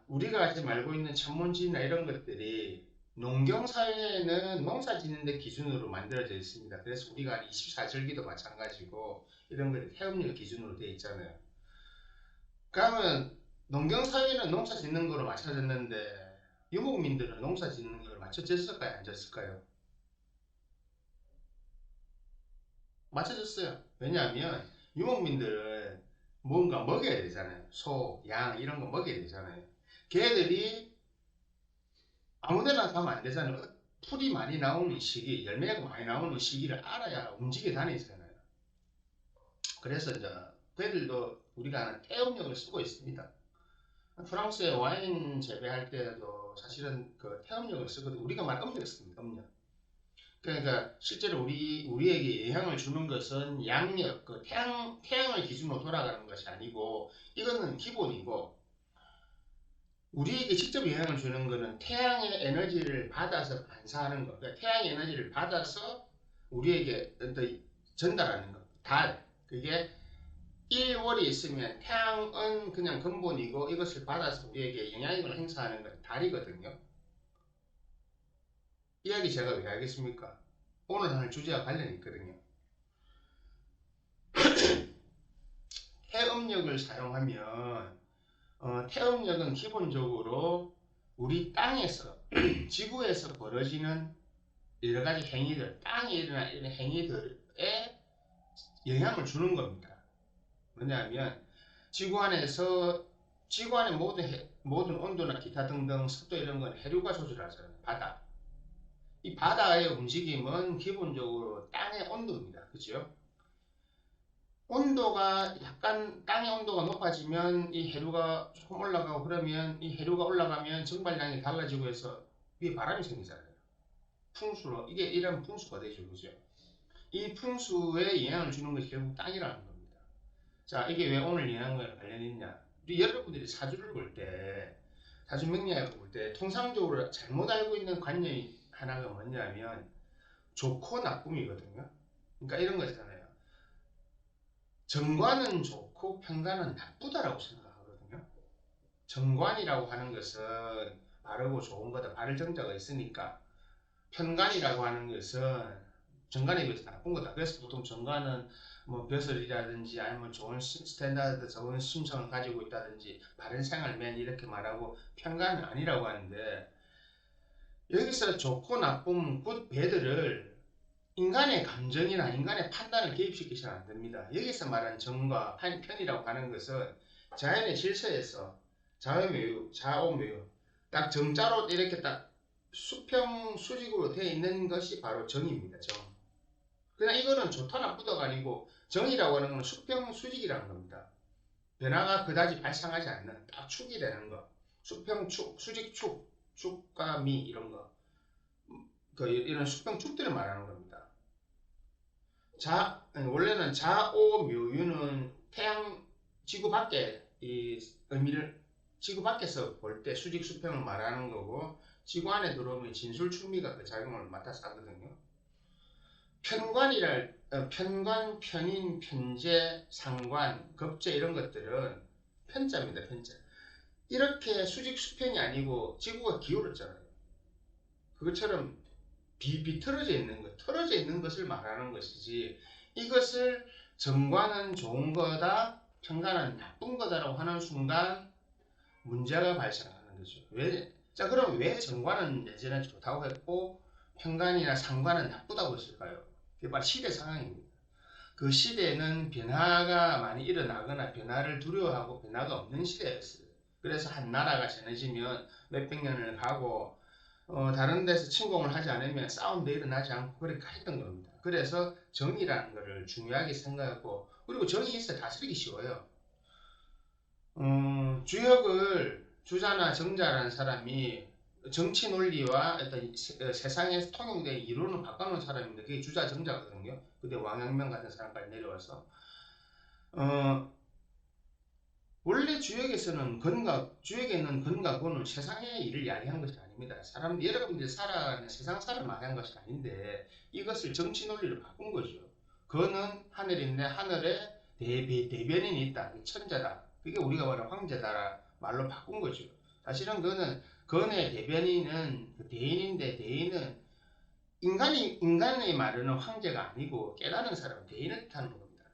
우리가 지금 알고 있는 천문지나 이런 것들이 농경사회는 농사 짓는 데 기준으로 만들어져 있습니다. 그래서 우리가 24절기도 마찬가지고 이런 것들이 태음력 기준으로 되어 있잖아요. 그러면 농경사회는 농사 짓는 거로 맞춰졌는데 유목민들은 농사 짓는 걸 맞춰졌을까요? 안 졌을까요? 맞춰졌어요. 왜냐하면 유목민들은 뭔가 먹여야 되잖아요. 소, 양 이런 거 먹여야 되잖아요. 걔들이 아무데나 가면 안 되잖아요. 풀이 많이 나오는 시기, 열매가 많이 나오는 시기를 알아야 움직여 다니잖아요. 그래서 이제 걔들도 우리가 아는 태음력을 쓰고 있습니다. 프랑스의 와인 재배할 때도 사실은 그 태음력을 쓰거든요. 우리가 말 음력 씁니다. 음력. 그러니까 실제로 우리에게 영향을 주는 것은 양력, 그 태양을 기준으로 돌아가는 것이 아니고 이거는 기본이고 우리에게 직접 영향을 주는 것은 태양의 에너지를 받아서 반사하는 것. 그러니까 태양의 에너지를 받아서 우리에게 전달하는 것. 달. 그게 1월이 있으면 태양은 그냥 근본이고 이것을 받아서 우리에게 영향력을 행사하는 건 달이거든요. 이야기 제가 왜 하겠습니까? 오늘 할 주제와 관련이 있거든요. 태음력을 사용하면 태음력은 기본적으로 우리 땅에서 지구에서 벌어지는 여러 가지 행위들, 땅에 일어나는 행위들에 영향을 주는 겁니다. 뭐냐면 지구 안에서 지구 안의 모든 온도나 기타 등등 습도 이런 건 해류가 조절하잖아요. 바다. 이 바다의 움직임은 기본적으로 땅의 온도입니다. 그죠? 온도가 약간 땅의 온도가 높아지면 이 해류가 조금 올라가고 그러면 이 해류가 올라가면 증발량이 달라지고 해서 위에 바람이 생기잖아요. 풍수로 이게 이런 풍수가 되죠. 그죠? 이 풍수에 영향을 주는 것이 결국 땅이라는 겁니다. 자, 이게 왜 오늘 영향과 관련이 있냐? 우리 여러분들이 사주를 볼 때, 사주 명리학을 볼 때 통상적으로 잘못 알고 있는 관념이 하나가 뭐냐면 좋고 나쁨이거든요. 그러니까 이런 거잖아요. 정관은 좋고 편관은 나쁘다라고 생각하거든요. 정관이라고 하는 것은 바르고 좋은 거다. 바를 정자가 있으니까. 편관이라고 하는 것은 정관에 비해서 나쁜 거다. 그래서 보통 정관은 뭐 벼슬이라든지 아니면 좋은 스탠다드, 좋은 심성을 가지고 있다든지 바른 생활맨 이렇게 말하고 편관은 아니라고 하는데 여기서 좋고 나쁨, 굿, 배드를 인간의 감정이나 인간의 판단을 개입시키셔는 안 됩니다. 여기서 말하는 정과 편이라고 하는 것은 자연의 질서에서 좌우묘유, 좌우묘유 딱 정자로 이렇게 딱 수평 수직으로 되어 있는 것이 바로 정입니다. 정. 그냥 이거는 좋다 나쁘다가 아니고 정이라고 하는 건 수평 수직이라는 겁니다. 변화가 그다지 발생하지 않는 딱 축이 되는 거. 수평 축, 수직 축, 축과 미 이런 거. 이런 수평 축들을 말하는 겁니다. 원래는 좌오묘유는 태양 지구 밖에 이 의미를 지구 밖에서 볼 때 수직 수평을 말하는 거고 지구 안에 들어오면 진술충미가 그 작용을 맡아서 하거든요. 편관, 편인, 편제, 상관, 급제 이런 것들은 편자입니다. 편자. 이렇게 수직 수평이 아니고 지구가 기울었잖아요. 그것처럼 비틀어져 있는 것, 틀어져 있는 것을 말하는 것이지 이것을 정관은 좋은 거다, 편관은 나쁜 거다라고 하는 순간 문제가 발생하는 거죠. 자, 그럼 왜 정관은 예전에 좋다고 했고 편관이나 상관은 나쁘다고 했을까요? 그게 바로 시대 상황입니다. 그 시대에는 변화가 많이 일어나거나 변화를 두려워하고 변화가 없는 시대였어요. 그래서 한 나라가 전해지면 몇백 년을 가고 다른 데서 침공을 하지 않으면 싸움도 일어나지 않고 그렇게 했던 겁니다. 그래서 정의라는 것을 중요하게 생각하고 그리고 정의 있어야 다스리기 쉬워요. 주자나 정자라는 사람이 정치 논리와 어떤 세상에서 통용된 이론을 바꿔놓은 사람인데 그게 주자 정자거든요. 그때 왕陽명 같은 사람까지 내려와서 원래 주역에 있는 근과 고는 세상의 일을 이야기한 것이 아닙니다. 여러분들이 살아가는 세상 살을 말한 것이 아닌데 이것을 정치 논리로 바꾼 거죠. 그는 하늘에 있네. 하늘에 대변인이 있다. 천자다. 그게 우리가 말하는 황제다 말로 바꾼 거죠. 사실은 그거는 건의 대변인은 그 대인인데 대인은 인간의 말은 황제가 아니고 깨달은 사람은 대인을 뜻하는 겁니다.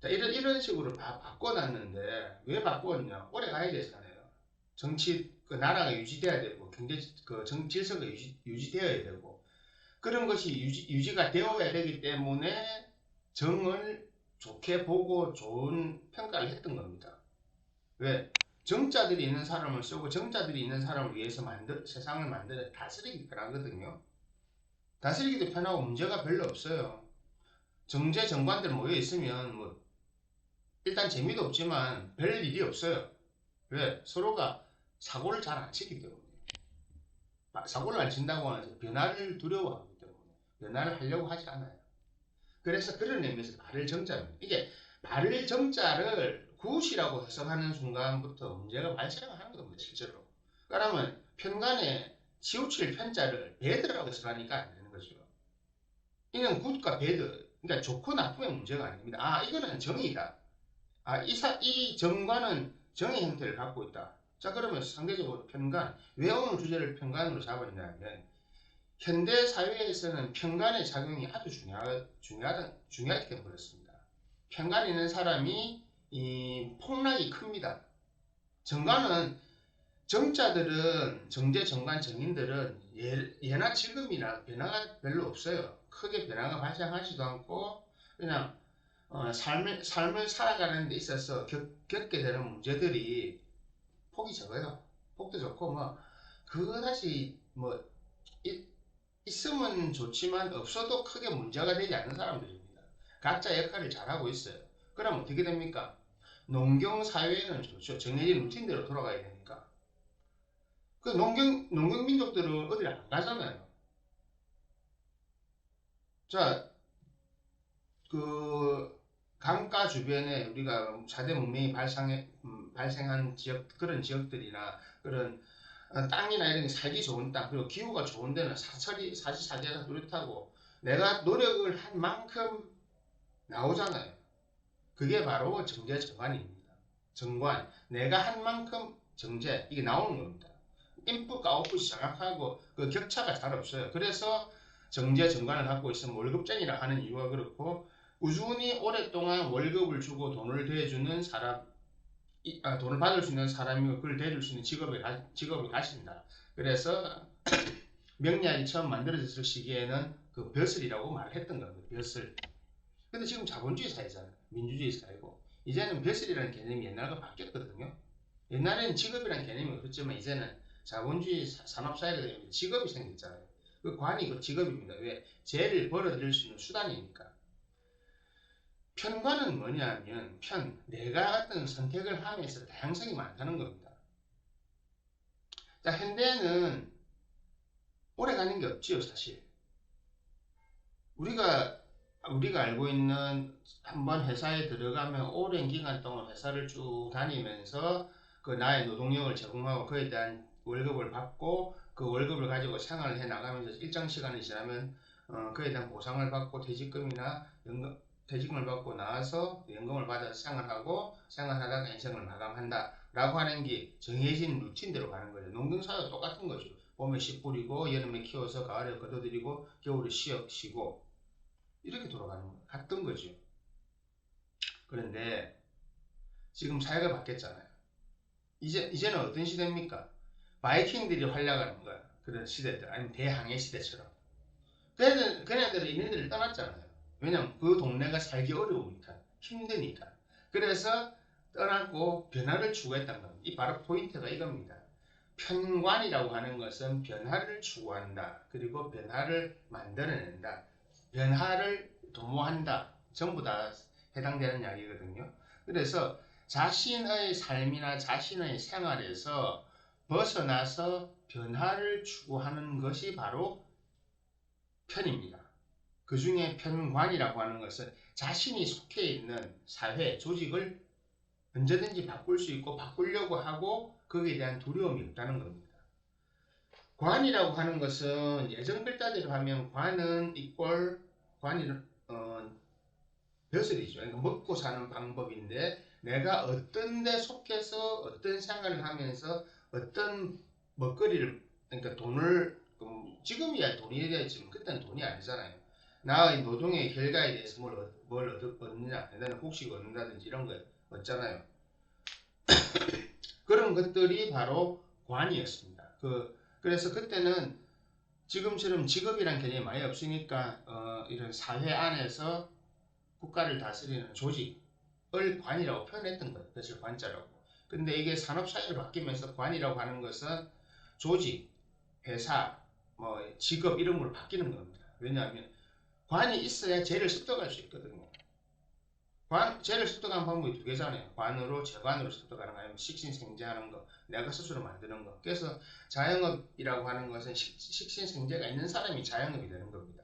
자, 이런 식으로 바꿔놨는데 왜 바꾸었냐? 오래 가야 되잖아요. 정치 그 나라가 유지돼야 되고 경제 그 질서가 유지되어야 되고 그런 것이 유지가 되어야 되기 때문에 정을 좋게 보고 좋은 평가를 했던 겁니다. 왜? 정자들이 있는 사람을 쓰고 정자들이 있는 사람을 위해서 세상을 만드는 다스리기 편하거든요. 다스리기도 편하고 문제가 별로 없어요. 정제 정관들 모여 있으면 뭐 일단 재미도 없지만 별 일이 없어요. 왜? 서로가 사고를 잘 안 치기 때문에. 사고를 안 친다고 하면서 변화를 두려워하기 때문에 변화를 하려고 하지 않아요. 그래서 그런 의미에서 발을 정자입니다. 이게 발을 정자를 굿이라고 해석하는 순간부터 문제가 발생하는 겁니다. 실제로. 그러면 편간에 치우칠 편자를 배드라고 해석하니까 안 되는 거죠. 이는 굿과 배드, 그러니까 좋고 나쁨의 문제가 아닙니다. 아, 이거는 정의다. 아, 이 정관은 정의 형태를 갖고 있다. 자, 그러면 상대적으로 편간, 왜 오늘 주제를 편간으로 잡았냐면 현대 사회에서는 편간의 작용이 아주 중요하기 때문에 그렇습니다. 편간 있는 사람이 이 폭락이 큽니다. 정관은 정자들은 정제 정관 정인들은 예나 지금이나 변화가 별로 없어요. 크게 변화가 발생하지도 않고 그냥 삶을 살아가는 데 있어서 겪게 되는 문제들이 폭이 적어요. 폭도 적고 뭐 그다지 뭐 있으면 좋지만 없어도 크게 문제가 되지 않는 사람들입니다. 각자 역할을 잘하고 있어요. 그럼 어떻게 됩니까? 농경 사회는 좋죠. 정해진 루틴대로 돌아가야 되니까. 그 농경 민족들은 어딜 안 가잖아요. 자, 그 강가 주변에 우리가 4대 문명이 발생한 그런 지역들이나 그런 땅이나 이런 게 살기 좋은 땅, 그리고 기후가 좋은 데는 사시사계가 뚜렷하고 내가 노력을 한 만큼 나오잖아요. 그게 바로 정제 정관입니다. 정관, 내가 한 만큼 정제, 이게 나오는 겁니다. 인풋과 아웃풋이 정확하고 그 격차가 잘 없어요. 그래서 정제 정관을 갖고 있으면 월급쟁이라 하는 이유가 그렇고 꾸준히 오랫동안 월급을 주고 돈을 대주는 사람, 돈을 받을 수 있는 사람이고 그걸 대줄 수 있는 직업을 가진다. 그래서 명리학이 처음 만들어졌을 시기에는 그 벼슬이라고 말을 했던 겁니다. 벼슬. 근데 지금 자본주의 사회잖아요. 민주주의 사회고 이제는 벼슬이라는 개념이 옛날과 바뀌었거든요. 옛날에는 직업이라는 개념이 없었지만 이제는 자본주의 산업사회가 되면 직업이 생겼잖아요. 그 관이 그 직업입니다. 왜? 죄를 벌어들일 수 있는 수단이니까. 편관은 뭐냐면 내가 어떤 선택을 함에서 다양성이 많다는 겁니다. 자, 현대는 오래 가는 게 없지요, 사실. 우리가 알고 있는 한번 회사에 들어가면 오랜 기간 동안 회사를 쭉 다니면서 그 나의 노동력을 제공하고 그에 대한 월급을 받고 그 월급을 가지고 생활을 해 나가면서 일정 시간이 지나면 그에 대한 보상을 받고 퇴직금을 받고 나와서 연금을 받아서 생활하다가 인생을 마감한다 라고 하는 게 정해진 루틴대로 가는 거죠. 농경사회도 똑같은 거죠. 봄에 씨 뿌리고 여름에 키워서 가을에 걷어들이고 겨울에 쉬고 이렇게 돌아가는 거 같던 거죠. 그런데 지금 사회가 바뀌었잖아요. 이제는 어떤 시대입니까? 바이킹들이 활약하는 거야. 그런 시대들 아니면 대항해 시대처럼. 그네들은 이네들을 떠났잖아요. 왜냐면 그 동네가 살기 어려우니까 힘드니까. 그래서 떠났고 변화를 추구했단 말입니다. 이 바로 포인트가 이겁니다. 편관이라고 하는 것은 변화를 추구한다. 그리고 변화를 만들어낸다. 변화를 도모한다. 전부 다 해당되는 이야기거든요. 그래서 자신의 삶이나 자신의 생활에서 벗어나서 변화를 추구하는 것이 바로 편입니다. 그 중에 편관이라고 하는 것은 자신이 속해 있는 사회, 조직을 언제든지 바꿀 수 있고 바꾸려고 하고 거기에 대한 두려움이 없다는 겁니다. 관이라고 하는 것은 예전 글자대로 하면 관은 관이 벼슬이죠. 그러니까 먹고 사는 방법인데 내가 어떤 데 속해서 어떤 생활을 하면서 어떤 먹거리를, 그러니까 돈을, 지금이야 돈이 되지만 그때는 돈이 아니잖아요. 나의 노동의 결과에 대해서 뭘 얻느냐, 나는 곡식을 얻는다든지 이런 거 얻잖아요. 그런 것들이 바로 관이었습니다. 그래서 그때는 지금처럼 직업이란 개념이 많이 없으니까 이런 사회 안에서 국가를 다스리는 조직을 관이라고 표현했던 거예요. 그래서 관자라고. 근데 이게 산업사회로 바뀌면서 관이라고 하는 것은 조직, 회사, 뭐 직업 이름으로 바뀌는 겁니다. 왜냐하면 관이 있어야 죄를 습득할 수 있거든요. 죄를 습득하는 방법이 두 개잖아요. 관으로, 재관으로 습득하는 거, 아니면 식신생재하는 거, 내가 스스로 만드는 거. 그래서 자영업이라고 하는 것은 식신생재가 있는 사람이 자영업이 되는 겁니다.